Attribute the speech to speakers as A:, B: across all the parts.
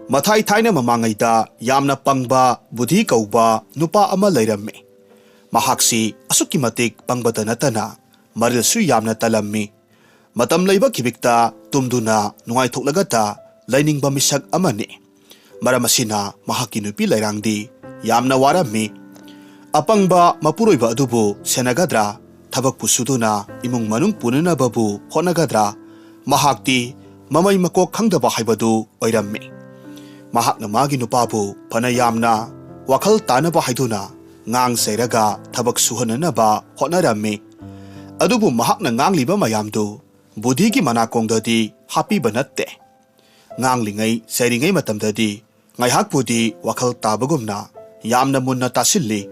A: Mathai thaina mamangaida yamna pangba budhi kauba nupa ama leirame. Mahaksi asuki matik pangbata natana marilsu yamna talammi. Matam leiba kibikta tumduna nungai thoklagata lainingba misak amani. Maramasina mahaki nupi leirangdi yamna warami. Apangba mapuroiba adubu senagadra thabak pusuduna imung manung punana babu honagadra mahakti mamay makok khangdaba haibadu oirammi. Mahakna magi nupabu panayamna wakal tanaba haiduna ngang seiraga thabak suhananaba honarammi. Adubu mahakna ngang liba mayamdu budhigi manakongdadi hapiba natte. Ngang lingai seiringai matamdadi ngaihakpudi wakal tabagumna yamna munna tasilli.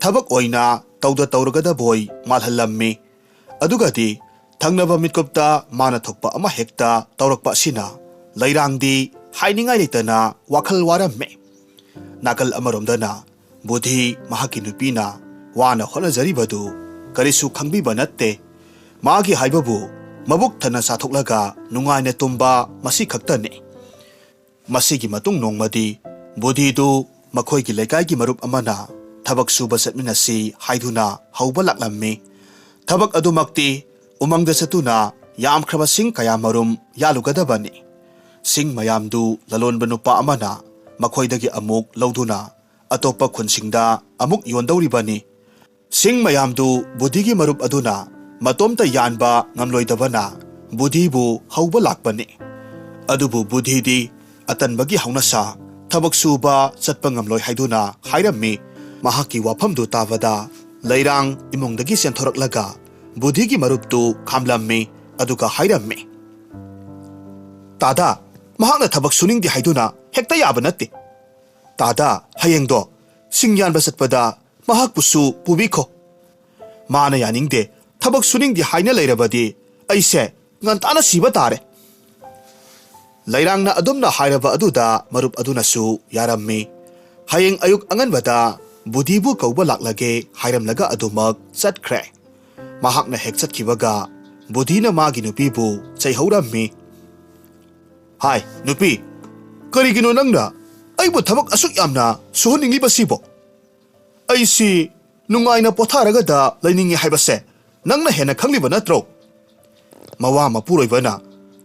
A: Thabak oina tawda tawragada boy malhallammi. Adugadi thangnaba mitkopta mana thokpa ama hekta tawrakpa sina leirangdi hainingai leitana wakhal waramme. Nakal amaromdana budhi mahaki nupina wana honajaribadu karisu khangbiba natte. Magi haibabu mabuk thana sathoklaga nungaina tumba masi khaktane. Masigi matung nongmadi budhidu makhoigi lekai marup amana thabak suba satminasi haiduna hauba laklammi. Thabak adumakti umangda satuna yamkhraba sing kaya marum yalugadabani. Sing mayamdu lalonba nupa amana makhoidagi amuk lauduna atopa khunsingda amuk yondawribani. Sing mayamdu budhigi marup aduna matomta yanba ngamloidabana budhibu hauba lakbani. Adubu budhidi atanbagi haunasa thabak suba satpa ngamloi haiduna hairammi. Mahaki wafamdu tabada leirang imungdagi senthoraklaga budhigi maruptu khamlammi aduga hairammi. Tada mahakna thabak suningdi haiduna hekta yaba natte. Tada hayengdo singyanba satpada mahakpusu pubikho. Mana yaningde thabak suningdi haina leirabadi aise ngantana siba tare. Leirangna adumna hairaba aduda marup adunasu yarammi. Hayeng ayuk anganbada budhibu kauba laklage hairamlaga adumak chatkre. Mahakna hek chatkibaga budhina magi nupibu chaihaurammi. Hai nupi karigino nangna aibu thabak asuk yamna suhonninglibasibo. Aisi nungaina potharagada lainingi haibase nangna hena khangliba natro. Mawa mapuroibana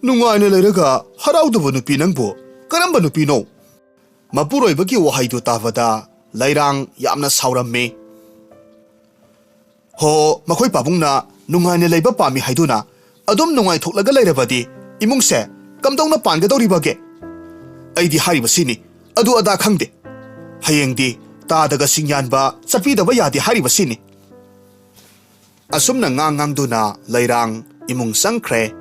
A: nungaina leiraga haraudaba nupi nangbu karamba nupino. Mapuroibagi wahaidu tabada leirang yamna saurammi. Ho makhoi pabungna nungaina leiba pami haiduna adum nungai thoklaga leirabadi imungse kamdongna pangadoribage. Aidi haribasini adu ada khangde. Hayengdi tadaga singyanba chatpidaba yadi haribasini. Asumna ngangduna leirang imung sangkhre.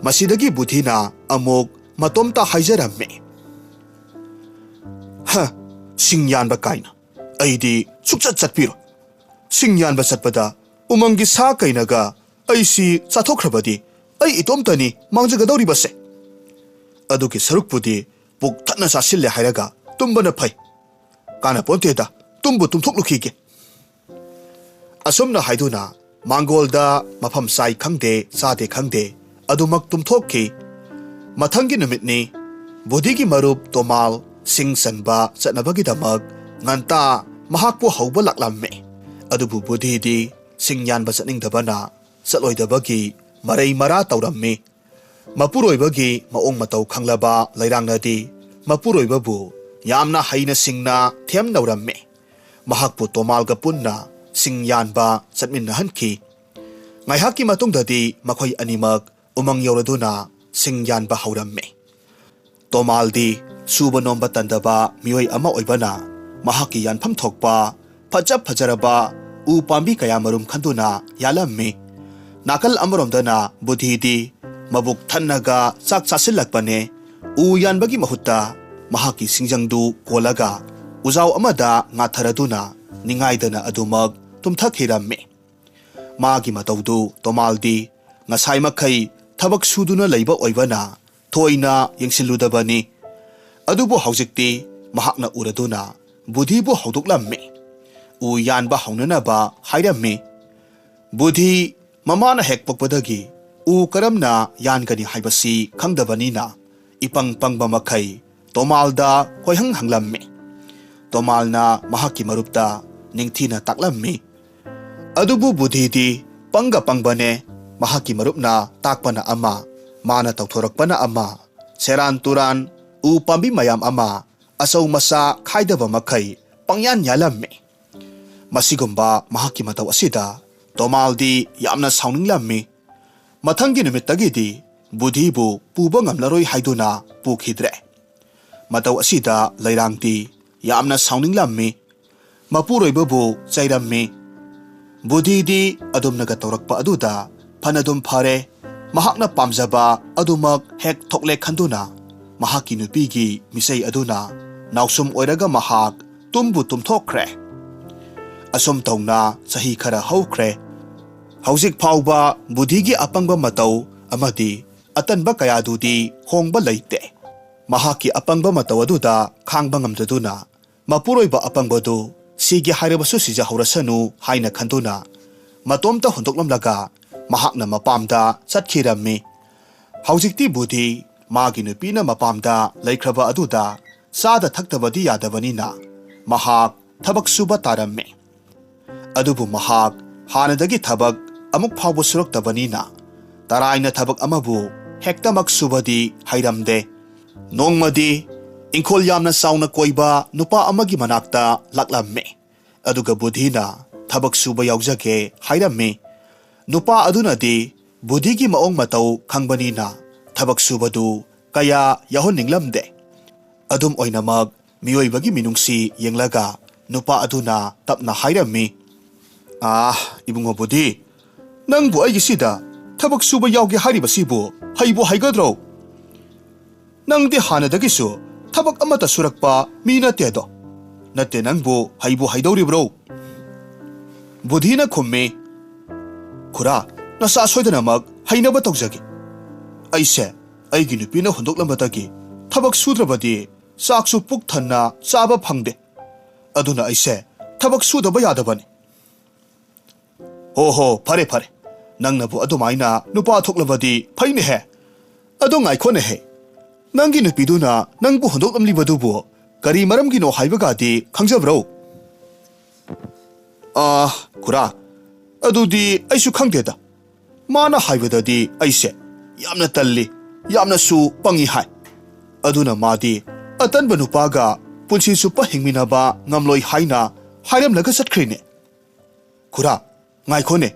A: Masidagi budhina amuk matomta haijarammi. Ha singyanba kaina aidi sukchat chatpiro. Singyanba chatpada umangi sa kainaga aisi chathokhrabadi ai itomtani mangjagadoribase. Aduki sarukpudi puk thatna sasille hairaga tumbana phai. Kana ponteda tumbu tumthoklukige. Asumna haiduna mangolda mafam sai khangde sade khangde adumak tumthokki. Mathangi numitni budhigi marup tomal sing sanba chatnabagidamak nganta mahakpu hauba laklammi. Adubu budhidi singyanba chatningdabana chatloidabagi marai mara taurammi. Mapuroibagi maong matau khanglaba leirangnadi mapuroibabu yamna haina singna themnaurammi. Mahakpu tomalga punna singyanba chatminnahanki. Ngaihaki matungdadi makhoi animak umang yauraduna singyanba haurammi. Tomaldi suba nomba tandaba mioi ama oibana mahaki yanpham thokpa phajab phajaraba u pambi kaya marum khanduna yalammi. Nakal amaromdana budhidi mabuk thannaga chak chasilakpane u yanbagi mahutta mahaki singjangdu kolaga ujaw amada ngatharaduna ningaidana adumak tumthakhirammi. Magi matawdu tomaldi ngasai makhai thabak suduna leiba oibana thoina yengsiludabani. Adubu haujikti mahakna uraduna budhibu hauduklammi. U yanba haunanaba hairammi. Budhi mamana hek pokpadagi u karamna yangani haibasi khangdabanina ipang pangba makhai Tomalda koihang hanglammi. Tomalna mahaki marupta ningthina taklammi. Adubu budhidi pangga pangbane mahaki marupna takpana ama, mana tawthorakpana ama, seran turan u pambi mayam ama, asaw masa khaidaba makai pangyan yalammi. Masigumba mahaki mataw asida Tomaldi yamna sauninglammi. Mathanggi numittagidi budhibu puba ngamlaroi haiduna pukhidre. Mataw asida lairangti yamna sauninglammi. Mapuroibabu chairammi. Budhidi adumnaga tawrakpa aduda phanadum phare mahakna pamjaba adumak hek thokle khanduna mahaki nupigi misai aduna nausum oiraga mahak tumbu tumthokre. Asum tawna sahi khara haukhre. Haujik phauba budhigi apangba mataw amadi atanba kayadudi hongba leite. Mahaki apangba mataw aduda khangba ngamjaduna mapuroiba apangbadu sigi hairabasu sija haurasanu haina khanduna matomta hundoklamlaga mahakna mapamda chatkhirami. Haujikti budhi magi nupina mapamda laikhraba aduda sada thaktabadi yadabanina mahak thabak suba tarammi. Adubu mahak hanadagi thabak amuk phawba suraktabanina taraina thabak amabu hektamak subadi hairamde. Nongmadi ingkhol yamna sauna koiba nupa amagi manakta laklammi. Aduga budhina thabak suba yaujage hairammi. Nupa adunadi budhigi maong mataw khangbanina thabak subadu kaya yahoninglamde. Adum oinamag miyoibagi minungsi yenglaga nupa aduna tapna hairammi. Ibungo budhi, nangbu aigi sida thabak suba yauge hairibasibu haibu haigadro. Nangdi hanadagisu thabak amata surakpa mi natedo. Nate nangbu haibu haidoribro. Budhina khummi. Khura nasa soidanamag hainaba tawjagi. Aise aigi nupina hundoklambatagi thabak sudrabadi saksu puk thanna chaba phangde. Aduna aise thabak sudaba yadabani. Ho phare phare nangnabu adumaina nupa thoklabadi phaine he. Adu ngaikhone he. Nangi nupiduna nangbu hundoklamlibadubu kari maramgino haibagadi khangjabro. Khura adudi aisu khangdeda. Mana haibadadi aise yamna talli yamna su pangi hai. Aduna madi atanba nupaga punsi supa hingminaba ngamloi haina hairamlaga satkrine. Khura ngaikhone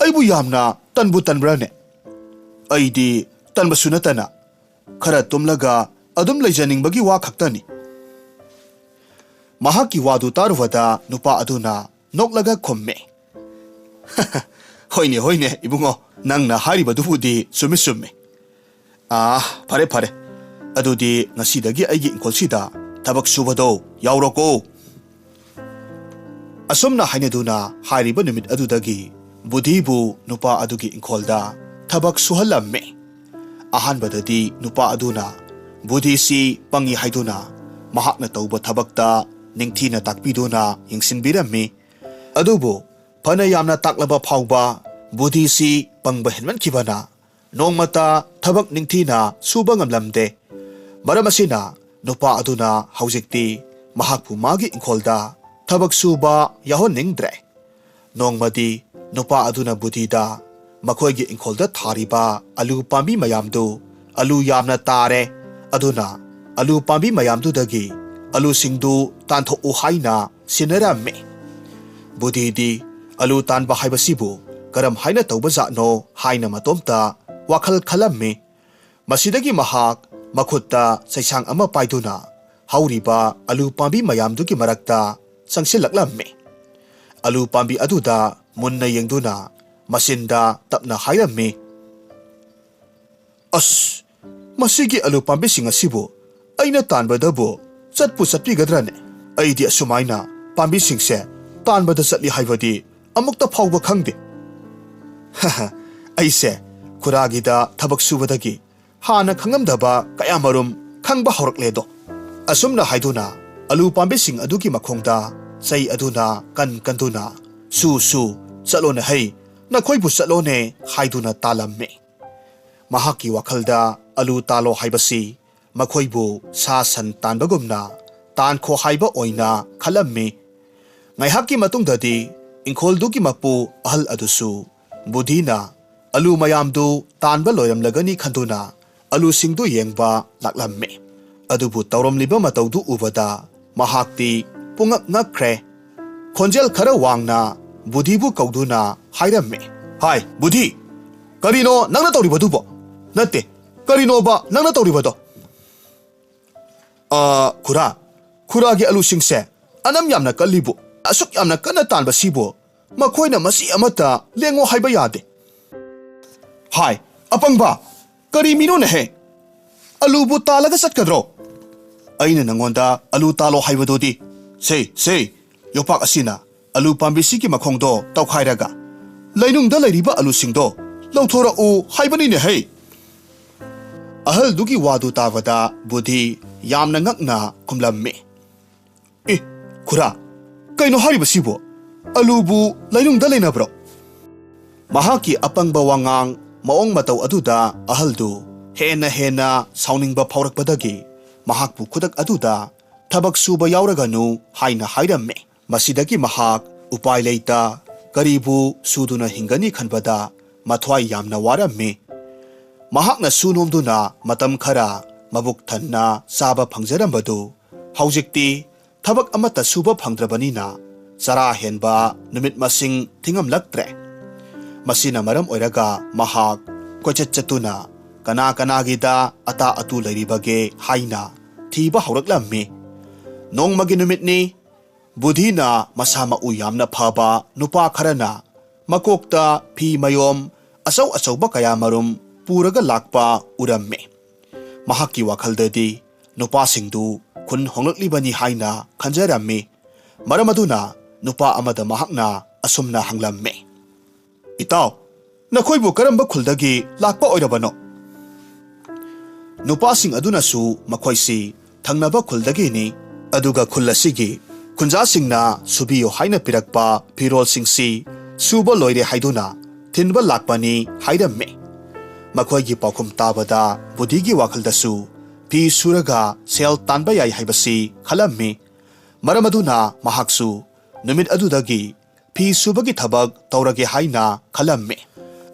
A: aibu yamna tanbu tanbrane. Aidi tanba sunatana khara tumlaga adum leijaningbagi wa khaktani. Mahaki wadu tarwada nupa aduna noklaga khomme. Hoine ibungo nangna haribadubudi summe. Phare phare adudi ngasidagi aigi ingkolsida thabak subado yauroko. Asumna hainaduna hariba numit adudagi budhibu nupa adugi ingkholda thabak suhalamme. Ahanbadadi nupa aduna budhisi pangi haiduna mahakna tauba thabakta ningthina takpiduna yingsinbirammi. Adubu phana yamna taklaba phauba budhisi pangba henmankibana nongmata thabak ningthina suba ngamlamde. Maramasina nupa aduna haujikti mahakpu magi ingkholda thabak suba yahoningdre. Nongmadi nupa aduna budhida makhoigi ingkholda thariba alu pambi mayamdu alu yamna tare. Aduna alu pambi mayamdu dagi alu singdu tantho uhaina sinaramme. Budhidi alu tanba haibasibu karam haina tawbazano haina matomta wakhal khalamme. Masidagi mahak makhutta saisang ama paiduna hauriba alu pambi mayamdugi marakta sangsilaklamme. Alu pambi aduda munna yengduna masinda tapna hairammi. Masigi alu pambi singasibu aina tanbadabu chatpu chatpigadrane. Aidi asumaina pambi singse tanbada chatli haibadi amukta phauba khangde. Aise khuragida thabak subadagi hana khangamdaba kayamarum khangba horakledo. Asumna haiduna alu pambi sing adugi makhongda say aduna kanduna su chalone hai nakhoi chalone haiduna talamme. Mahaki wakhalda alu talo haibasi ꯃꯈꯣꯏꯕꯨ ꯁꯥ ꯁꯟ ꯇꯥꯟꯕꯒꯨꯝꯅ ꯇꯥꯟꯈꯣ ꯍꯥꯏꯕ ꯑꯣꯏꯅ ꯈꯜꯂꯝꯃꯤ꯫ ꯉꯥꯏꯍꯥꯛꯀꯤ ꯃꯇꯨꯡꯗꯗꯤ ꯏꯪꯈꯣꯜꯗꯨꯒꯤ ꯃꯄꯨ ꯑꯍꯜ ꯑꯗꯨꯁꯨ ꯕꯨꯙꯤꯅ ꯑꯂꯨ ꯃꯌꯥꯝꯗꯨ ꯇꯥꯟꯕ ꯂꯣꯏꯔꯝꯂꯒꯅꯤ ꯈꯟꯗꯨꯅ ꯑꯂꯨꯁꯤꯡꯗꯨ ꯌꯦꯡꯕ ꯂꯥꯛꯂꯝꯃꯤ꯫ ꯑꯗꯨꯕꯨ ꯇꯧꯔꯝꯂꯤꯕ ꯃꯇꯧꯗꯨ ꯎꯕꯗ ꯃꯍꯥꯛꯇꯤ ꯄꯨꯡꯉꯛ ꯉꯛꯈ꯭ꯔꯦ꯫ ꯈꯣꯟꯖꯦꯜ ꯈꯔ ꯋꯥꯡꯅ ꯕꯨꯙꯤꯕꯨ ꯀꯧꯗꯨꯅ ꯍꯥꯏꯔꯝꯃꯤ, "ꯍꯥꯏ ꯕꯨꯙꯤ, ꯀꯔꯤꯅꯣ ꯅꯪꯅ ꯇꯧꯔꯤꯕꯗꯨꯕꯣ? ꯅꯠꯇꯦ, ꯀꯔꯤꯅꯣꯕ ꯅꯪꯅ ꯇꯧꯔꯤꯕꯗꯣ?" ꯈꯨꯔꯥꯒꯤ ꯑꯂꯨꯁꯤꯡꯁꯦ ꯑꯅꯝ ꯌꯥꯝꯅ ꯀꯜꯂꯤꯕꯨ, ꯑꯁꯨꯛ ꯌꯥꯝꯅ ꯀꯟꯅ ꯇꯥꯟꯕꯁꯤꯕꯨ ꯃꯈꯣꯏꯅ ꯃꯁꯤ ꯑꯃꯠꯇ ꯂꯦꯡꯉꯣ ꯍꯥꯏꯕ ꯌꯥꯗꯦ." "ꯍꯥꯏ ꯑꯄꯪꯕ, ꯀꯔꯤ ꯃꯤꯅꯣꯅꯦꯍꯦ? ꯑꯂꯨꯕꯨ ꯇꯥꯜꯂꯒ ꯆꯠꯀꯗ꯭ꯔꯣ? ꯑꯩꯅ ꯅꯪꯉꯣꯟꯗ ꯑꯂꯨ ꯇꯥꯜꯂꯣ ꯍꯥꯏꯕꯗꯨꯗꯤ ꯁꯦ ꯌꯣꯄꯥꯛ ꯑꯁꯤꯅ ꯑꯂꯨ ꯄꯥꯝꯕꯤꯁꯤꯒꯤ ꯃꯈꯣꯡꯗꯣ ꯇꯧꯈꯥꯏꯔꯒ ꯂꯩꯅꯨꯡꯗ ꯂꯩꯔꯤꯕ ꯑꯂꯨꯁꯤꯡꯗꯣ ꯂꯧꯊꯣꯔꯛꯎ ꯍꯥꯏꯕꯅꯤꯅꯦꯍꯦ." ꯑꯍꯜꯗꯨꯒꯤ ꯋꯥꯗꯨ ꯇꯥꯕꯗ ꯕꯨꯙꯤ ꯌꯥꯝꯅ ꯉꯛꯅ ꯈꯨꯝꯂꯝꯃꯤ, "ꯈꯨꯔꯥ, ꯀꯩꯅꯣ ꯍꯥꯏꯔꯤꯕꯁꯤꯕꯨ? ꯑꯂꯨꯕꯨ ꯂꯩꯅꯨꯡꯗ ꯂꯩꯅꯕ꯭ꯔꯣ?" ꯃꯍꯥꯛꯀꯤ ꯑꯄꯪꯕ ꯋꯥꯉꯥꯡ ꯃꯑꯣꯡ ꯃꯇꯧ ꯑꯗꯨꯗ ꯑꯍꯜꯗꯨ ꯍꯦꯟꯅ ꯁꯥꯎꯅꯤꯡꯕ ꯐꯥꯎꯔꯛꯄꯗꯒꯤ ꯃꯍꯥꯛꯄꯨ ꯈꯨꯗꯛ ꯑꯗꯨꯗ ꯊꯕꯛ ꯁꯨꯕ ꯌꯥꯎꯔꯒꯅꯨ ꯍꯥꯏꯅ ꯍꯥꯏꯔꯝꯃꯤ꯫ ꯃꯁꯤꯗꯒꯤ ꯃꯍꯥꯛ ꯎꯄꯥꯏ ꯂꯩꯇ ꯀꯔꯤꯕꯨ ꯁꯨꯗꯨꯅ ꯍꯤꯡꯒꯅꯤ ꯈꯟꯕꯗ ꯃꯊ꯭ꯋꯥꯏ ꯌꯥꯝꯅ ꯋꯥꯔꯝꯃꯤ꯫ ꯃꯍꯥꯛꯅ ꯁꯨꯅꯣꯝꯗꯨꯅ ꯃꯇꯝ ꯈꯔ ꯃꯕꯨꯛ ꯊꯟꯅ ꯆꯥꯕ ꯐꯪꯖꯔꯝꯕꯗꯨ ꯍꯧꯖꯤꯛꯇꯤ ꯊꯕꯛ ꯑꯃꯠꯇ ꯁꯨꯕ ꯐꯪꯗ꯭ꯔꯕꯅꯤꯅ ꯆꯔꯥ ꯍꯦꯟꯕ ꯅꯨꯃꯤꯠ ꯃꯁꯤꯡ ꯊꯤꯉꯝꯂꯛꯇ꯭ꯔꯦ꯫ ꯃꯁꯤꯅ ꯃꯔꯝ ꯑꯣꯏꯔꯒ ꯃꯍꯥꯛ ꯀꯣꯏꯆꯠ ꯆꯠꯇꯨꯅ ꯀꯅꯥꯒꯤꯗ ꯑꯇꯥ ꯑꯇꯨ ꯂꯩꯔꯤꯕꯒꯦ ꯍꯥꯏꯅ ꯊꯤꯕ ꯍꯧꯔꯛꯂꯝꯃꯤ꯫ ꯅꯣꯡꯃꯒꯤ ꯅꯨꯃꯤꯠꯅꯤ, ꯕꯨꯙꯤꯅ ꯃꯁꯥ ꯃꯎ ꯌꯥꯝꯅ ꯐꯕ ꯅꯨꯄꯥ ꯈꯔꯅ ꯃꯀꯣꯛꯇ ꯐꯤ ꯃꯌꯣꯝ ꯑꯆꯧ ꯑꯆꯧꯕ ꯀꯌꯥꯃꯔꯨꯝ ꯄꯨꯔꯒ ꯂꯥꯛꯄ ꯎꯔꯝꯃꯤ꯫ ꯃꯍꯥꯛꯀꯤ ꯋꯥꯈꯜꯗꯗꯤ ꯅꯨꯄꯥꯁꯤꯡꯗꯨ ꯈꯨꯟ ꯍꯣꯡꯂꯛꯂꯤꯕꯅꯤ ꯍꯥꯏꯅ ꯈꯟꯖꯔꯝꯃꯤ꯫ ꯃꯔꯝ ꯑꯗꯨꯅ ꯅꯨꯄꯥ ꯑꯃꯗ ꯃꯍꯥꯛꯅ ꯑꯁꯨꯝꯅ ꯍꯪꯂꯝꯃꯤ, "ꯏꯇꯥꯎ, ꯅꯈꯣꯏꯕꯨ ꯀꯔꯝꯕ ꯈꯨꯜꯗꯒꯤ ꯂꯥꯛꯄ ꯑꯣꯏꯔꯕꯅꯣ?" ꯅꯨꯄꯥꯁꯤꯡ ꯑꯗꯨꯅꯁꯨ ꯃꯈꯣꯏꯁꯤ ꯊꯪꯅꯕ ꯈꯨꯜꯗꯒꯤꯅꯤ, ꯑꯗꯨꯒ ꯈꯨꯜ ꯑꯁꯤꯒꯤ ꯈꯨꯟꯖꯥꯁꯤꯡꯅ ꯁꯨꯕꯤꯌꯨ ꯍꯥꯏꯅ ꯄꯤꯔꯛꯄ ꯐꯤꯔꯣꯜꯁꯤꯡꯁꯤ ꯁꯨꯕ ꯂꯣꯏꯔꯦ ꯍꯥꯏꯗꯨꯅ ꯊꯤꯟꯕ ꯂꯥꯛꯄꯅꯤ ꯍꯥꯏꯔꯝꯃꯤ꯫ ꯃꯈꯣꯏꯒꯤ ꯄꯥꯎꯈꯨꯝ ꯇꯥꯕꯗ ꯕꯨꯙꯤꯒꯤ ꯋꯥꯈꯜꯗꯁꯨ ꯐꯤ ꯁꯨꯔꯒ ꯁꯦꯜ ꯇꯥꯟꯕ ꯌꯥꯏ ꯍꯥꯏꯕꯁꯤ ꯈꯜꯂꯝꯃꯤ꯫ ꯃꯔꯝ ꯑꯗꯨꯅ ꯃꯍꯥꯛꯁꯨ ꯅꯨꯃꯤꯠ ꯑꯗꯨꯗꯒꯤ ꯐꯤ ꯁꯨꯕꯒꯤ ꯊꯕꯛ ꯇꯧꯔꯒꯦ ꯍꯥꯏꯅ ꯈꯜꯂꯝꯃꯤ꯫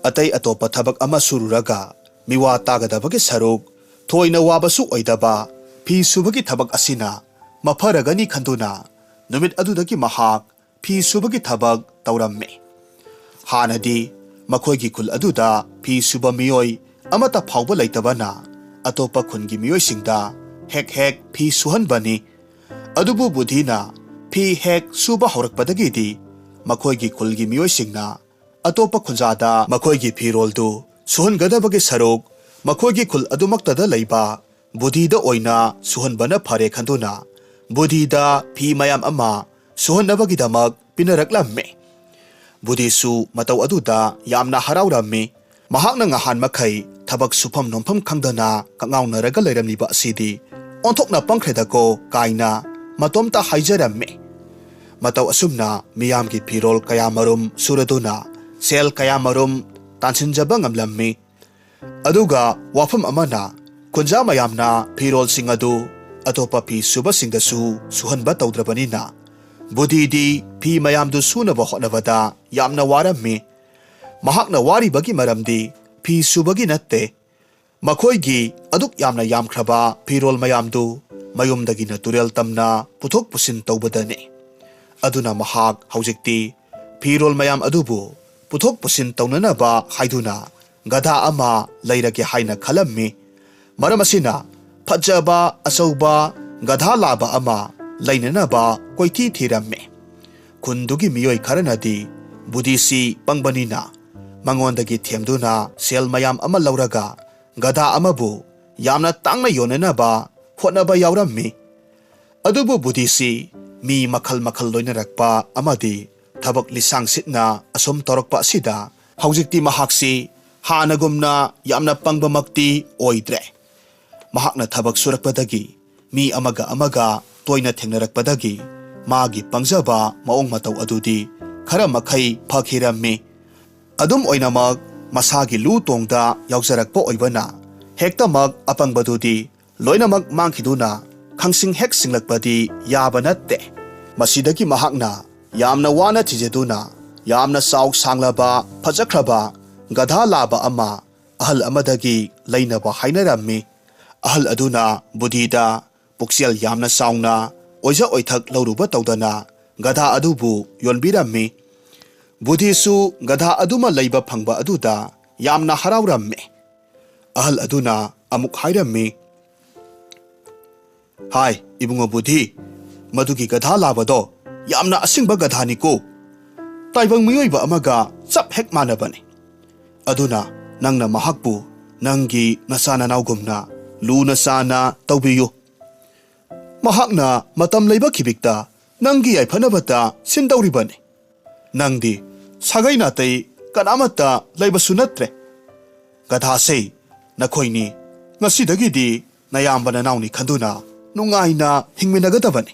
A: ꯑꯇꯩ ꯑꯇꯣꯞꯄ ꯊꯕꯛ ꯑꯃ ꯁꯨꯔꯨꯔꯒ ꯃꯤꯋꯥ ꯇꯥꯒꯗꯕꯒꯤ ꯁꯔꯨꯛ ꯊꯣꯏꯅ ꯋꯥꯕꯁꯨ ꯑꯣꯏꯗꯕ ꯐꯤ ꯁꯨꯕꯒꯤ ꯊꯕꯛ ꯑꯁꯤꯅ ꯃꯐꯔꯒꯅꯤ ꯈꯟꯗꯨꯅ ꯅꯨꯃꯤꯠ ꯑꯗꯨꯗꯒꯤ ꯃꯍꯥꯛ ꯐꯤ ꯁꯨꯕꯒꯤ ꯊꯕꯛ ꯇꯧꯔꯝꯃꯤ꯫ ꯍꯥꯟꯅꯗꯤ ꯃꯈꯣꯏꯒꯤ ꯈꯨꯜ ꯑꯗꯨꯗ ꯐꯤ ꯁꯨꯕ ꯃꯤꯑꯣꯏ ꯑꯃꯠꯇ ꯐꯥꯎꯕ ꯂꯩꯇꯕꯅ ꯑꯇꯣꯞꯄ ꯈꯨꯟꯒꯤ ꯃꯤꯑꯣꯏꯁꯤꯡꯗ ꯍꯦꯛ ꯐꯤ ꯁꯨꯍꯟꯕꯅꯤ꯫ ꯑꯗꯨꯕꯨ ꯕꯨꯙꯤꯅ ꯐꯤ ꯍꯦꯛ ꯁꯨꯕ ꯍꯧꯔꯛꯄꯗꯒꯤꯗꯤ ꯃꯈꯣꯏꯒꯤ ꯈꯨꯜꯒꯤ ꯃꯤꯑꯣꯏꯁꯤꯡꯅ ꯑꯇꯣꯞꯄ ꯈꯨꯟꯖꯥꯗ ꯃꯈꯣꯏꯒꯤ ꯐꯤꯔꯣꯜꯗꯨ ꯁꯨꯍꯟꯒꯗꯕꯒꯤ ꯁꯔꯨꯛ ꯃꯈꯣꯏꯒꯤ ꯈꯨꯜ ꯑꯗꯨꯃꯛꯇꯗ ꯂꯩꯕ ꯕꯨꯙꯤꯗ ꯑꯣꯏꯅ ꯁꯨꯍꯟꯕꯅ ꯐꯔꯦ ꯈꯟꯗꯨꯅ ꯕꯨꯙꯤꯗ ꯐꯤ ꯃꯌꯥꯝ ꯑꯃ ꯁꯨꯍꯟꯅꯕꯒꯤꯗꯃꯛ ꯄꯤꯅꯔꯛꯂꯝꯃꯤ꯫ ꯕꯨꯙꯤꯁꯨ ꯃꯇꯧ ꯑꯗꯨꯗ ꯌꯥꯝꯅ ꯍꯔꯥꯎꯔꯝꯃꯤ꯫ ꯃꯍꯥꯛꯅ ꯉꯍꯥꯟ ꯃꯈꯩ ꯊꯕꯛ ꯁꯨꯐꯝ ꯅꯣꯝꯐꯝ ꯈꯪꯗꯅ ꯀꯛꯉꯥꯎꯅꯔꯒ ꯂꯩꯔꯝꯂꯤꯕ ꯑꯁꯤꯗꯤ ꯑꯣꯟꯊꯣꯛꯅ ꯄꯪꯈ꯭ꯔꯦꯗꯀꯣ ꯀꯥꯏꯅ ꯃꯇꯣꯝꯇ ꯍꯥꯏꯖꯔꯝꯃꯤ꯫ ꯃꯇꯧ ꯑꯁꯨꯝꯅ ꯃꯤꯌꯥꯝꯒꯤ ꯐꯤꯔꯣꯜ ꯀꯌꯥꯃꯔꯨꯝ ꯁꯨꯔꯗꯨꯅ ꯁꯦꯜ ꯀꯌꯥꯃꯔꯨꯝ ꯇꯥꯟꯁꯤꯟꯖꯕ ꯉꯝꯂꯝꯃꯤ꯫ ꯑꯗꯨꯒ ꯋꯥꯐꯝ ꯑꯃꯅ ꯈꯨꯟꯖꯥ ꯃꯌꯥꯝꯅ ꯐꯤꯔꯣꯜꯁꯤꯡ ꯑꯗꯨ ꯑꯇꯣꯞꯄ ꯐꯤ ꯁꯨꯕꯁꯤꯡꯗꯁꯨ ꯁꯨꯍꯟꯕ ꯇꯧꯗ꯭ꯔꯕꯅꯤꯅ ꯕꯨꯙꯤꯗꯤ ꯐꯤ ꯃꯌꯥꯝꯗꯨ ꯁꯨꯅꯕ ꯍꯣꯠꯅꯕꯗ ꯌꯥꯝꯅ ꯋꯥꯔꯝꯃꯤ꯫ ꯃꯍꯥꯛꯅ ꯋꯥꯔꯤꯕꯒꯤ ꯃꯔꯝꯗꯤ ꯐꯤ ꯁꯨꯕꯒꯤ ꯅꯠꯇꯦ, ꯃꯈꯣꯏꯒꯤ ꯑꯗꯨꯛ ꯌꯥꯝꯅ ꯌꯥꯝꯈ꯭ꯔꯕ ꯐꯤꯔꯣꯜ ꯃꯌꯥꯝꯗꯨ ꯃꯌꯨꯝꯗꯒꯤꯅ ꯇꯨꯔꯦꯜ ꯇꯝꯅ ꯄꯨꯊꯣꯛ ꯄꯨꯁꯤꯟ ꯇꯧꯕꯗꯅꯤ꯫ ꯑꯗꯨꯅ ꯃꯍꯥꯛ ꯍꯧꯖꯤꯛꯇꯤ ꯐꯤꯔꯣꯜ ꯃꯌꯥꯝ ꯑꯗꯨꯕꯨ ꯄꯨꯊꯣꯛ ꯄꯨꯁꯤꯟ ꯇꯧꯅꯅꯕ ꯍꯥꯏꯗꯨꯅ ꯒꯙꯥ ꯑꯃ ꯂꯩꯔꯒꯦ ꯍꯥꯏꯅ ꯈꯜꯂꯝꯃꯤ꯫ ꯃꯔꯝ ꯑꯁꯤꯅ ꯐꯖꯕ ꯑꯆꯧꯕ ꯒꯙꯥ ꯂꯥꯕ ꯑꯃ ꯂꯩꯅꯅꯕ ꯀꯣꯏꯊꯤ ꯊꯤꯔꯝꯃꯤ꯫ ꯈꯨꯟꯗꯨꯒꯤ ꯃꯤꯑꯣꯏ ꯈꯔꯅꯗꯤ ꯕꯨꯙꯤꯁꯤ ꯄꯪꯕꯅꯤꯅ ꯃꯉꯣꯟꯗꯒꯤ ꯊꯦꯝꯗꯨꯅ ꯁꯦꯜ ꯃꯌꯥꯝ ꯑꯃ ꯂꯧꯔꯒ ꯒꯙꯥ ꯑꯃꯕꯨ ꯌꯥꯝꯅ ꯇꯥꯡꯅ ꯌꯣꯟꯅꯅꯕ ꯍꯣꯠꯅꯕ ꯌꯥꯎꯔꯝꯃꯤ꯫ ꯑꯗꯨꯕꯨ ꯕꯨꯙꯤꯁꯤ ꯃꯤ ꯃꯈꯜ ꯂꯣꯏꯅꯔꯛꯄ ꯑꯃꯗꯤ ꯊꯕꯛ ꯂꯤꯁꯥꯡ ꯁꯤꯠꯅ ꯑꯁꯨꯝ ꯇꯧꯔꯛꯄ ꯑꯁꯤꯗ ꯍꯧꯖꯤꯛꯇꯤ ꯃꯍꯥꯛꯁꯤ ꯍꯥꯟꯅꯒꯨꯝꯅ ꯌꯥꯝꯅ ꯄꯪꯕꯃꯛꯇꯤ ꯑꯣꯏꯗ꯭ꯔꯦ꯫ ꯃꯍꯥꯛꯅ ꯊꯕꯛ ꯁꯨꯔꯛꯄꯗꯒꯤ ꯃꯤ ꯑꯃꯒ ꯇꯣꯏꯅ ꯊꯦꯡꯅꯔꯛꯄꯗꯒꯤ ꯃꯥꯒꯤ ꯄꯪꯖꯕ ꯃꯑꯣꯡ ꯃꯇꯧ ꯑꯗꯨꯗꯤ ꯈꯔ ꯃꯈꯩ ꯐꯈꯤꯔꯝꯃꯤ꯫ ꯑꯗꯨꯝ ꯑꯣꯏꯅꯃꯛ ꯃꯁꯥꯒꯤ ꯂꯨ ꯇꯣꯡꯗ ꯌꯥꯎꯖꯔꯛꯄ ꯑꯣꯏꯕꯅ ꯍꯦꯛꯇꯃꯛ ꯑꯄꯪꯕꯗꯨꯗꯤ loinamak mangkhiduna khangsing hek singlakpadi yaba natte masidagi mahakna yamna wana thijeduna yamna sauk sanglaba phajakraba gadha laba ama ahal amadagi leinaba hainarammi ahal aduna budhida puksial yamna sauna oija oithak lauruba tawdana gadha adubu yonbirammi budhisu gadha aduma leiba phangba aduda yamna harawramme ahal aduna amuk hairammi Hai ibungo budhi madugi gadha labado yamna asingba gadha niko taibang miyoiba amaga chap hek manabani aduna nangna mahakbu nangi nasana naugumna luna sana tawbiyu mahakna matam leiba khibikta nangi yaifanabata sindawribani nangdi sagai natai kanamata leiba sunatre gadha sei nakhoini ngasidagidi nayambana nauni khanduna nungaina hingminagadabani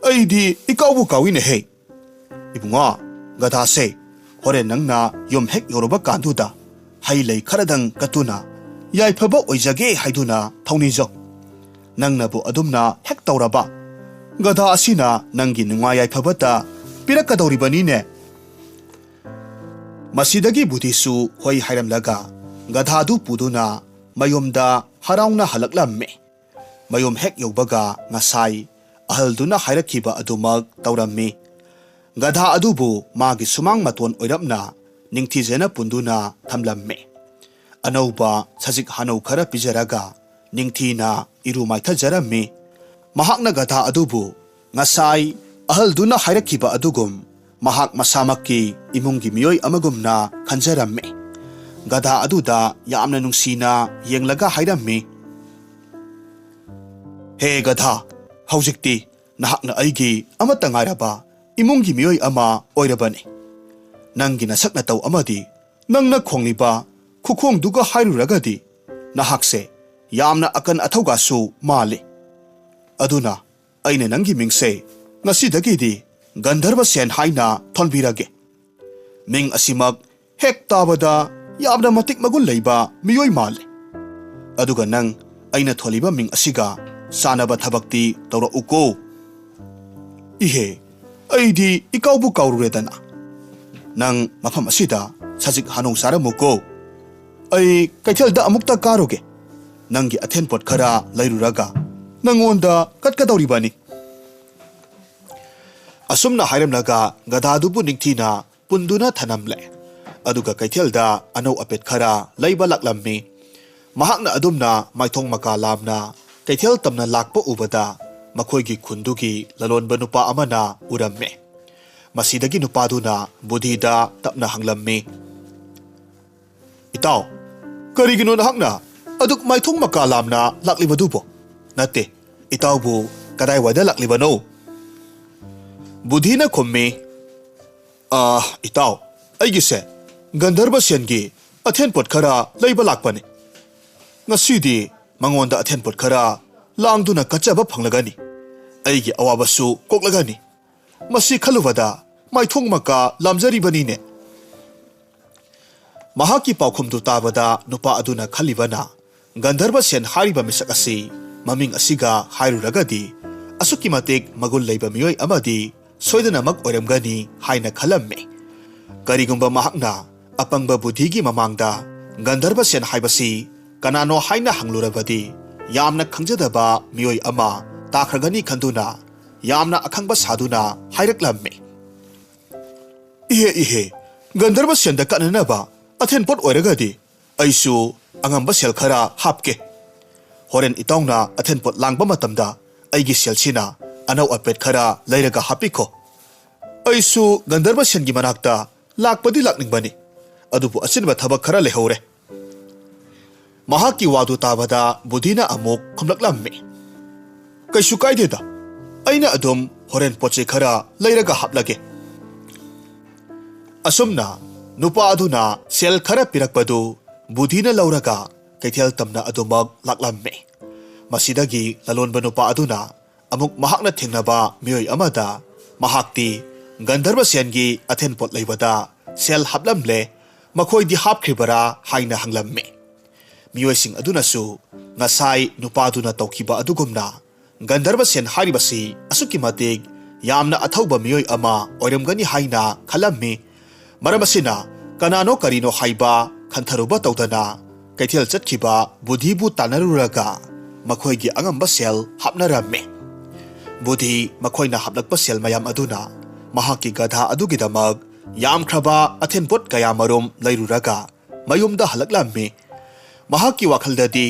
A: aidi ikawbu kawine he ibunga gadha sei hore nangna yom hek yoroba kanduda hailei kharadang katuna yaifaba oijage haiduna thaunijo nangna bu adumna hek tawraba gadha asina nangi nunga yaifabata pirakadawribani ne masidagi budhisu hoi hairamlaga gadha du puduna mayomda harauna halaklamme mayom hek yobaga ngasai ahalduna hairakhiba adumak tawrammi gadha adubu magi sumang maton oirapna ningthijena punduna thamlamme anauba sajik hanau khara pijaraga ningthina irumaitha jarammi mahakna gadha adubu ngasai ahalduna hairakhiba adugum mahak masamakki imungi miyoi amagumna khanjaramme gadha aduda yamna nungsina yenglaga hairammi he gadha haujikti nahakna aigi amata ngairaba imungi miyoi ama oirabani nangi nasakna taw amadi nangna khongliba khukhongduga hairuragadi nahakse yamna akan athauga su mali aduna aine nangi mingse ngasidagidi Gandharbasen haina thonbirage ming asimak hek tabada yamna matik magul leiba miyoi mali aduga nang aina tholiba ming asiga sanaba thabakti tawra uko ihe aidi ikawbu kawruredana nang mafam asida sajik hanung saramuko ai kaithalda amukta karoge nangi athen pot khara lairuraga nangonda katkadawribani asumna hairamlaga gadhadubu ningthina punduna thanamle aduga kaithalda anau apet khara leiba laklammi mahakna adumna maithong maka lamna kaithel tamna lakpa ubada makhoigi khundugi lalonba nupa amana uramme masidagi nupaduna budhida tapna hanglammi itaw karigino nahakna aduk maithong maka lamna laklibadubo nate itawbu kadai wada laklibano budhina khommi itaw aigise Gandharbasengi athen pot khara leiba lakpani ngasidi mangonda athen pot khara langduna kachaba phanglagani aigi awabasu koklagani masi khalubada maithong maka lamjari ne mahaki paukhumdu tabada nupa aduna khalibana Gandharbasen hariba misak asi maming asiga hairuragadi asuki matik magul leiba miyoi amadi soidana mag oiramgani haina khalamme karigumba mahakna apangba budhigi mamangda Gandharbasen haibasi kanano haina hanglurabadi yamna khangjadaba miyoi ama takhragani khanduna yamna akhangba saduna hairaklamme ihe Gandharbasen da kananaba athen pot oiragadi aisu angamba sel khara hapke horen itawna athen pot langba matamda aigi selsina anau apet khara leiraga hapiko aisu Gandharbasen gi manakta lakpadi lakningbani adubu asinba thabak khara lehore mahaki wadu tabada budhina amuk khomlaklammi kaisu kaideda aina adum horen poche khara leiraga haplage asumna nupa aduna sel khara pirakpadu budhina lauraga kaithel tamna adumak laklammi masidagi lalonba nupa aduna amuk mahakna thengnaba miyoi amada mahakti Gandharbasengi athen pot leibada sel haplamle makhoi di hapkhibara haina hanglamme miyoising adunasu ngasai nupaduna tawkiba adugumna Gandharbasen haribasi asuki matig yamna athauba miyoy ama oiramgani haina khalammi maramasina kanano karino haiba khantharuba tawdana kaithel chatkiba budhibu tanaruraga makhoigi angamba sel hapnaramme budhi makhoina haplakpa sel mayam aduna mahaki gadha adugidamak yamkhraba athenpot kayamarum lairuraga mayumda halaklammi mahaki wakhaldadi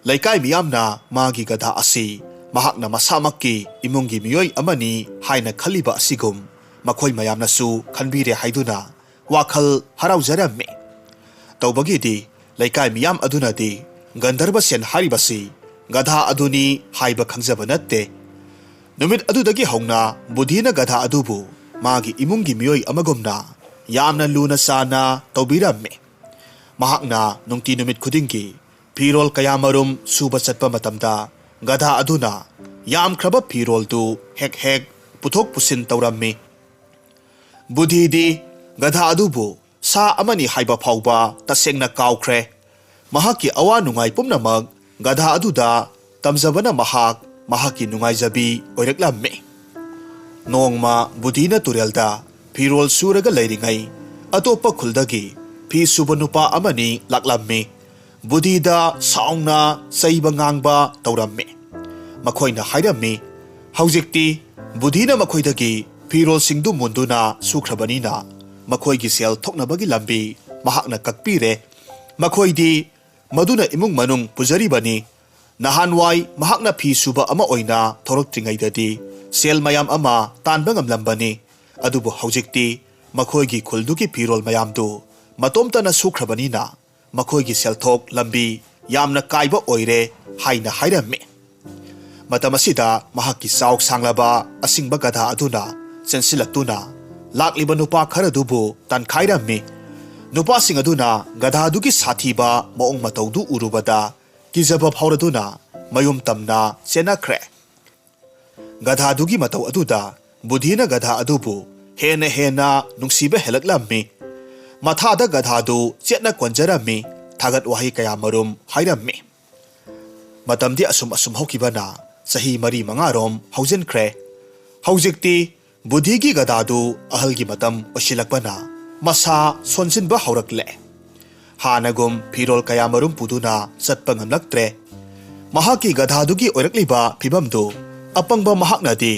A: laikai miyamna magi gadha asi mahakna masamakki imungi miyoy amani haina khaliba asigum makhoi mayamnasu khanbire haiduna wakhal haraujaramme tawbagidi laikai miyam adunadi Gandharbasen haribasi gadha aduni haiba khangjaba natte numit adudagi hongna budhina gadha adubu magi imungi miyoy amagumna yamna luna sana tawbiramme mahakna nungti numit khudingi pirol kayamarum suba chatpa matamda gadha aduna yamkhraba pirol du hek hek puthok pusin tawrammi budhidi gadha adubu sa amani haiba phauba tasengna kawkhre mahaki awa nungai pumnamak gadha aduda tamjabana mahaki nungai jabi oiraklamme nongma budhina turelda pirol suraga leiringai atopa khuldagi pi suba nupa amani laklammi budhida saungna saiba ngangba tawramme makhoina hairammi haujikti budhina makhoidagi pirol singdu munduna sukhrabani makhoigi sel thoknabagi lambi mahakna kakpire makhoidi maduna imung manung pujaribani nahanwai mahakna phi suba ama oina thoroktringaidadi sel mayam ama tanba ngamlambani adubu haujikti makhoigi khuldugi pirol mayamdu matomtana sukhrabani makhoigi selthok lambi yamna kaiba oire haina hairammi matamasida mahaki sauk sanglaba asingba gadha aduna sensilaktuna lakliba nupa kharadubu tankhairami nupa sing aduna gadha dugi sathiba maong matawdu urubada kizaba phauraduna mayum tamna senakhre gadha dugi mataw aduda budhina gadha adubu hena nungsiba helaklammi mathada gadha du chetna konjarami thagat wahi kayamarum hairammi matamdi asum hokibana sahi mari mangarom haujenkre haujikti budhigi gadadu ahalgi matam osilakbana masa sonsinba haurakle hanagum pirol kayamarum puduna satpa ngamlaktre mahaki gadadugi oirakliba phibamdu apangba mahaknadi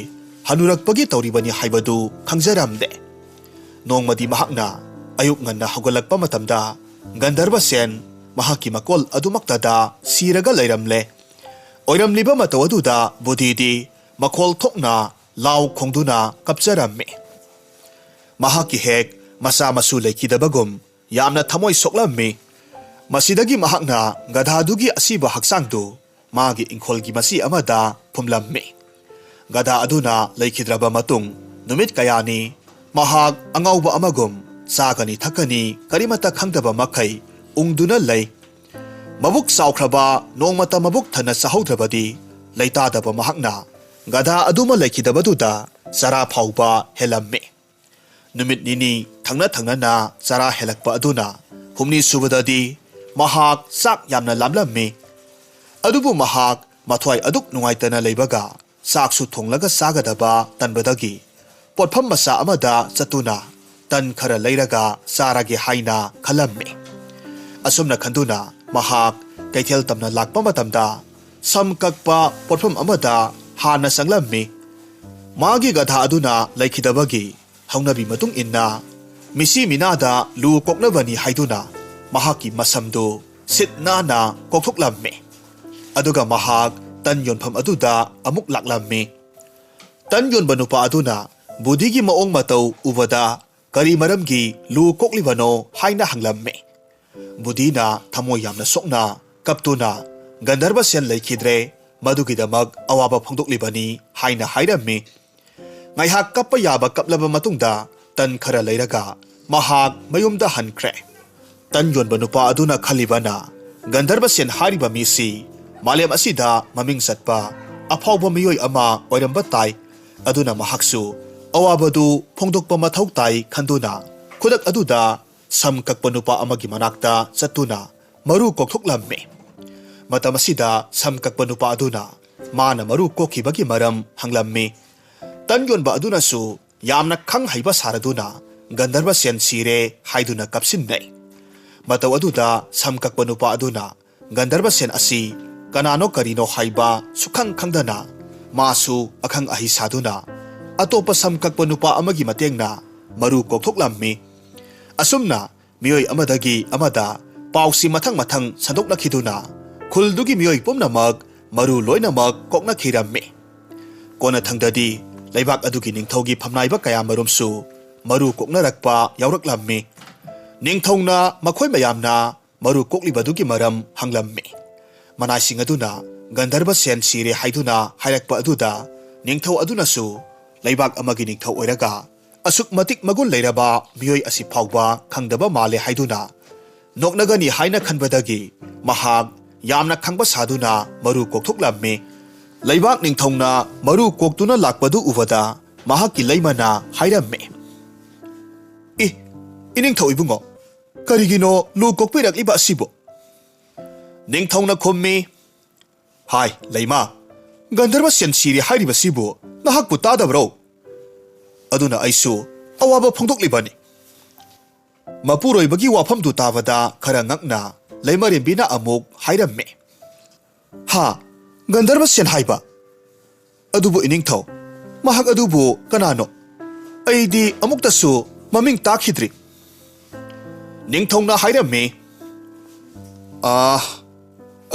A: hanurakpagi tawribani haibadu khangjaramde nongmadi mahakna ayuk nganna haugalakpa matamda Gandharbasen mahaki makol adumaktada siraga leiramle oiramliba mataw aduda budhidi makol thokna law khongduna kapcharamme mahaki hek masa masu leikidabagum yamna thamoi soklammi masidagi mahakna gadhadugi asiba haksangdu magi ingkholgi masi amada phumlamme gadha aduna leikidraba matung numit kayani mahak angauba amagum sakani thakani karimata khangdaba makhai ungduna lei mabuk saukraba nongmata mabuk thana sahaudrabadi leitadaba mahakna gadha aduma leikhidabaduda sara phauba helamme numit nini thangna na sara helakpa aduna humni subadadi mahak sak yamna lamlamme adubu mahak mathwai aduk nungaitana leibaga saksu thonglaga sagadaba tanbadagi potpham masa amada chatuna tan khara leiraga sarage haina khalamme asumna khanduna mahak kaithel tamna lakpa matamda samkakpa potpham amada hana sanglammi magi gadha aduna leikhidabagi haunabi matung inna misi minada lu koknabani haiduna mahaki masamdu sitnana kokthoklamme aduga mahak tan yonpham aduda amuk laklammi tan yonba nupa aduna budhigi maong mataw ubada kari maramgi lu koklibano haina hanglamme budhina thamoy yamna sokna kaptuna Gandharbasen leikhidre madugidamak awaba phongdoklibani haina hairammi ngaihak kappa yaba kaplaba matungda tan khara leiraga mahak mayumda hankre tan yonba nupa aduna khalibana Gandharbasen hariba misi malem asida maming satpa aphawba miyoy ama oiramba tai aduna mahaksu awabadu phongdokpa mathau tai khanduna khudak aduda samkakpa nupa amagi manakta chatuna maru kokthoklamme Matam asida sam kakpa nupa aduna mana maru kokhibagi maram hanglammi. Tanyon ba aduna su yamna khang haiba saraduna Gandharbasen sire haiduna kapsinnai. Mataw aduda sam kakpa nupa aduna Gandharbasen asi kanano karino haiba sukhang khangdana masu akhang ahi saduna atopa sam kakpa nupa amagi matengna maru kokthoklammi. Asumna miyoi amadagi amada pausi mathang sandokna khiduna khuldugi miyoi pumnamak maru loinamak kokna khirammi. Kona thangdadi leibak adugi ningthaugi phamnaiba kaya marumsu maru koknarakpa yauraklammi. Ningthongna makhoi mayamna maru koklibadugi maram hanglammi. Manasing aduna Gandharbasen sire haiduna hairakpa aduda ningthau adunasu leibak amagi ningthau oiraga asuk matik magun leiraba miyoi asi phawba khangdaba male haiduna noknagani haina khanbadagi mahak yamna khangba saduna maru kokthoklammi. Leibak ningthongna maru koktuna lakpadu ubada mahakki leimana hairammi. Iningthau ibungo karigino lu kokpirakliba asibo. Ningthongna khommi hai leima Gandharbasen sire hairibasibu nahakpu tadabro. Aduna aisu awaba phongdoklibani. Mapuroibagi wafamdu tabada khara ngakna leimarembina amuk hairammi. Ha Gandharbasen haiba adubu iningthau mahak adubu kanano aidi amuktasu maming takhidri. Ningthongna hairammi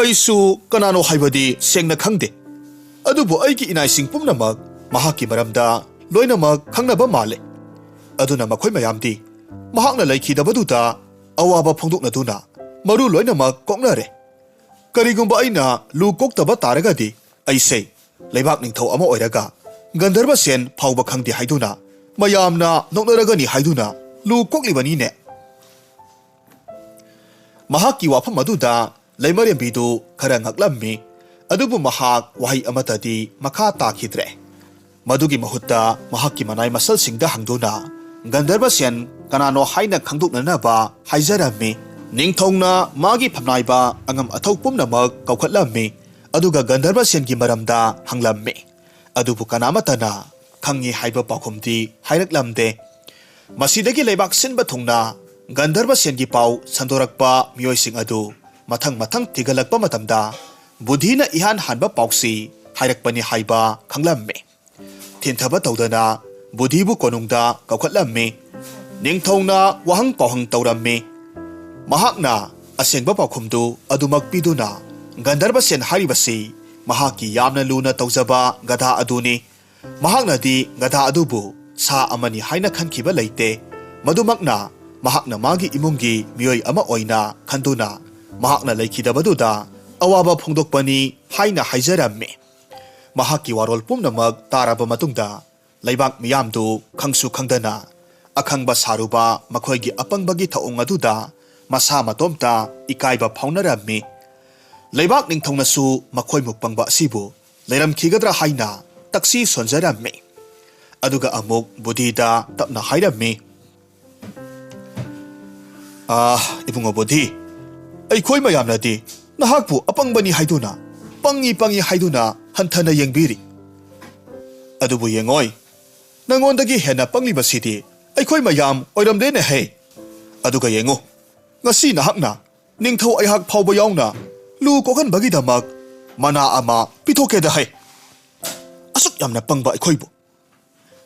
A: aisu kanano haibadi sengna khangde adubu aigi inaising pumnamak mahakki maramda loinamak khangnaba male. Aduna makhoi mayamdi mahakna laikhidabaduda awaba phongdoknaduna maru loinamak koknare. Karigumba aina lu koktaba taragadi aise leibak ningthau ama oiraga Gandharbasen phawba khangdi haiduna mayamna noknaragani haiduna lu koklibani ne. Mahakki wafam aduda leimarembidu khara ngaklammi. Adubu mahak wahai amatadi makha takhidre. Madugi mahutta mahakki manai masalsingda hangduna Gandharbasen kanano haina khangdoknanaba haijarammi. Ningthongna magi phamnaiba angam athau pumnamak kaukhatlammi aduga Gandharbasengi maramda hanglammi. Adubu kanamatana khangni haiba paukhumdi hairaklamde. Masidagi leibak sinba thungna Gandharbasengi pau sandorakpa miyoising adu mathang tigalakpa matamda budhina ihan hanba pausi hairakpani haiba khanglammi. Thinthaba tawdana budhibu konungda kaukhatlammi. Ningthongna wahang pauhang tawrammi. Mahakna asengba paukhumdu adumak piduna Gandharbasen haribasi mahakki yamna luna tawjaba gadha aduni. Mahakna di gadha adubu sa amani haina khankiba leite. Madumakna mahakna magi imungi miyoi ama oina khanduna mahakna laikhidabaduda awaba phongdokpani haina haijarammi. Mahakki warol pumnamak taraba matungda leibak miyamdu khangsu khangdana akhangba saruba makhoigi apangbagi thaong aduda masa matomta ikaiba phaunarammi. Leibak ningthongnasu makhoi mukpangba asibu leiramkhigadra haina taksi sonjarammi. Aduga amuk budhida tapna hairammi. Ibungo budhi aikhoi mayamnadi nahakpu apangbani haiduna pangi haiduna hanthana yengbiri. Adubu yengoi nangondagi hena panglibasidi aikhoi mayam oiramdene he. Aduga yengo ngasi nahakna ningthau aihak phawba yauna lu kokhanbagidamak mana ama pitokeda hai. Asuk yamna pangba aikhoibu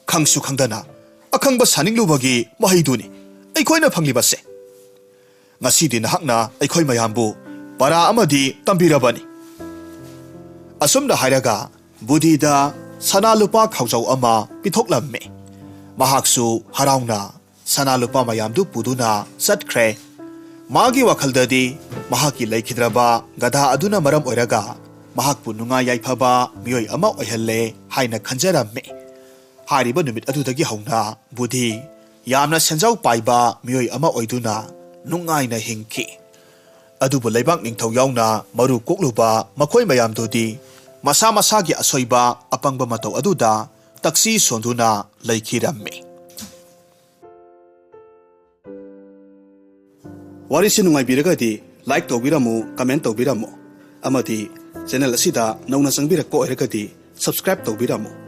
A: khangsu khangdana akhangba saninglubagi mahaiduni aikhoina phanglibase. Ngasidi nahakna aikhoi mayambu para amadi tambirabani. Asumna hairaga budhida sanalupa khawjau ama pithoklammi. Mahaksu harauna sanalupa mayamdu puduna satkhre. Magi wakhaldadi mahakki laikhidraba gadha aduna maram oiraga mahakpu nunga yaifaba miyoi ama oihalle haina khanjarammi. Hariba numit adudagi hauna budhi yamna senjau paiba miyoi ama oiduna nungaina hingki. Adubu leibak ningthau yauna maru kokluba makhoi mayamdudi masa masagi asoiba apangba matau aduda taksi sonduna laikhirammi. Warisi nungai biragadi like tobiramu comment tobiramu amadi channel asida nauna changbirako oiragadi subscribe tawbiramu.